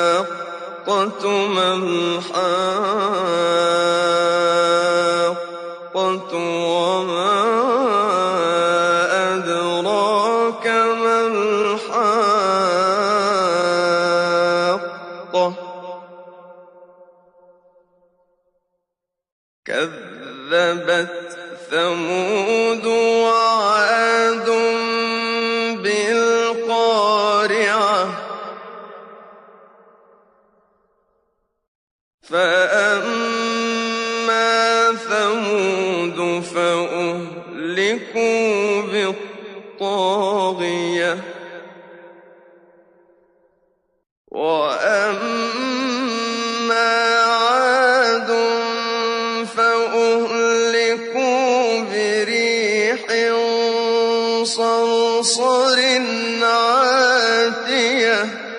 الْحَاقَّةُ مَا الْحَاقَّةُ وَمَا أَدْرَاكَ مَا الْحَاقَّةُ كَذَّبَتْ ثَمُودُ وَعَادٌ بِالْقَارِعَةِ فَأَمَّا ثَمُودُ فَأُهْلِكُوا بِالطَّاغِيَةِ